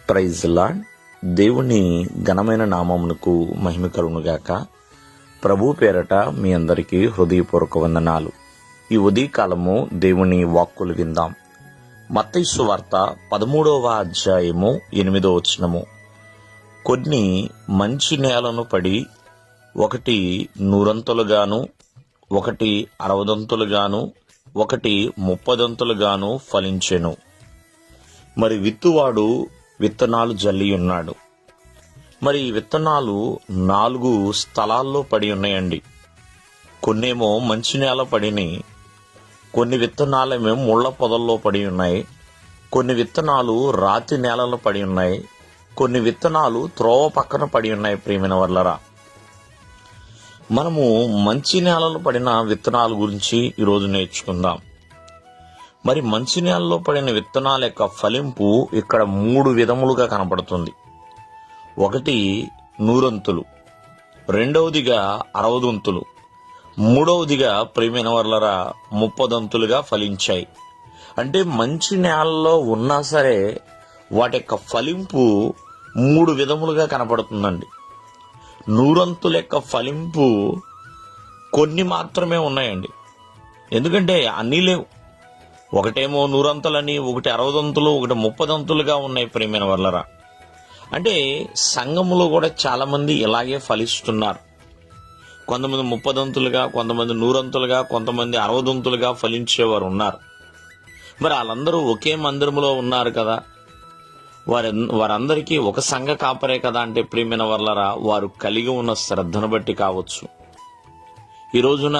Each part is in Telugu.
Praise lord. దేవుని ఘనమైన నామమునకు మహిమ కలుగునుగాక. ప్రభు పేరట మీ అందరికీ హృదయపూర్వక వందనాలు. ఈ ఉదయకాలము దేవుని వాక్కులు విందాం. మత్తయి సువార్త 13వ అధ్యాయము 8వ వచనము. కొన్ని మంచి నేలను పడి ఒకటి 100 ఒకటి 60 ఒకటి 30 ఫలించెను. మరి విత్తువాడు విత్తనాలు జల్లి ఉన్నాడు. మరి ఈ విత్తనాలు 4 స్థలాల్లో పడి ఉన్నాయండి. కొన్నేమో మంచి నేల పడినాయి, కొన్ని విత్తనాలేమో ముళ్ళ పొదల్లో పడి ఉన్నాయి, కొన్ని విత్తనాలు రాతి నేలలో పడి ఉన్నాయి, కొన్ని విత్తనాలు త్రోవ పక్కన పడి ఉన్నాయి. ప్రియమైన వర్లరా, మనము మంచి నేలలో పడిన విత్తనాల గురించి ఈరోజు నేర్చుకుందాం. మరి మంచి నేలలో పడిన విత్తనాల యొక్క ఫలింపు ఇక్కడ 3 విధములుగా కనపడుతుంది. ఒకటి 100 రెండవదిగా 60, మూడవదిగా ప్రియమైన వర్లరా 30 ఫలించాయి. అంటే మంచి నేలలో ఉన్నా సరే వాటి యొక్క ఫలింపు 3 విధములుగా కనపడుతుందండి. 100 యొక్క ఫలింపు కొన్ని మాత్రమే ఉన్నాయండి. ఎందుకంటే అన్నీ లేవు. ఒకటేమో 100 ఒకటి 60, ఒకటి 30 ఉన్నాయి. ప్రియమైన వర్లరా, అంటే సంఘములో కూడా చాలా మంది ఇలాగే ఫలిస్తున్నారు. కొంతమంది 30, కొంతమంది 100, కొంతమంది 60 ఫలించేవారు ఉన్నారు. మరి వాళ్ళందరూ ఒకే మందిరంలో ఉన్నారు కదా, వారందరికీ ఒక సంఘ కాపరే కదా అంటే ప్రియమైన వర్లరా, వారు కలిగి ఉన్న శ్రద్ధను బట్టి కావచ్చు. ఈ రోజున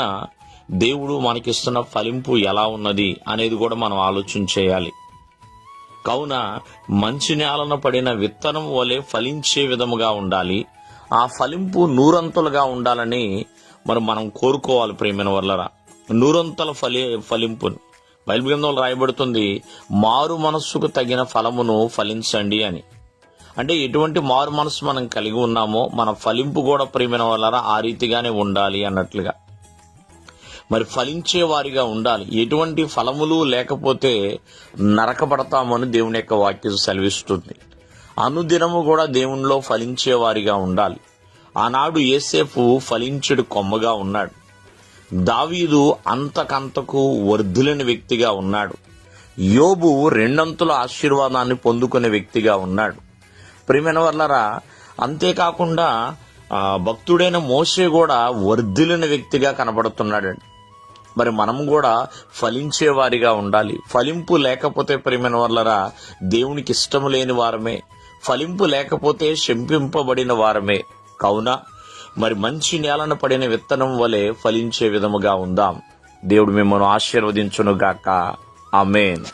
దేవుడు మనకిస్తున్న ఫలింపు ఎలా ఉన్నది అనేది కూడా మనం ఆలోచన చేయాలి. కావున మంచి నేలన పడిన విత్తనం వలె ఫలించే విధముగా ఉండాలి. ఆ ఫలింపు 100 ఉండాలని మనం కోరుకోవాలి. ప్రియమైన వర్లరా, 100 ఫలింపును బైబిల్ గ్రంథంలో రాయబడుతుంది, మారు మనస్సుకు తగిన ఫలమును ఫలించండి అని. అంటే ఎటువంటి మారు మనస్సు మనం కలిగి ఉన్నామో మన ఫలింపు కూడా ప్రియమైన వర్లరా ఆ రీతిగానే ఉండాలి అన్నట్లుగా. మరి ఫలించే వారిగా ఉండాలి. ఎటువంటి ఫలములు లేకపోతే నరకబడతామని దేవుని యొక్క వాక్యం సెలవిస్తుంది. అనుదినము కూడా దేవునిలో ఫలించే వారిగా ఉండాలి. ఆనాడు యోసేపు ఫలించుడు కొమ్మగా ఉన్నాడు. దావీదు అంతకంతకు వర్ధిల్లిన వ్యక్తిగా ఉన్నాడు. యోబు 2 ఆశీర్వాదాన్ని పొందుకునే వ్యక్తిగా ఉన్నాడు. ప్రియమైన వర్లరా, అంతేకాకుండా భక్తుడైన మోషే కూడా వర్ధిల్లిన వ్యక్తిగా కనబడుతున్నాడండి. మరి మనం కూడా ఫలించే వారిగా ఉండాలి. ఫలింపు లేకపోతే ప్రియమైన వర్లరా దేవునికి ఇష్టము లేని వారమే, ఫలింపు లేకపోతే శంపింపబడిన వారమే. కావున మరి మంచి నేలను పడిన విత్తనం వలె ఫలించే విధముగా ఉందాం. దేవుడు మిమ్మల్ని ఆశీర్వదించును గాక. ఆమేన్.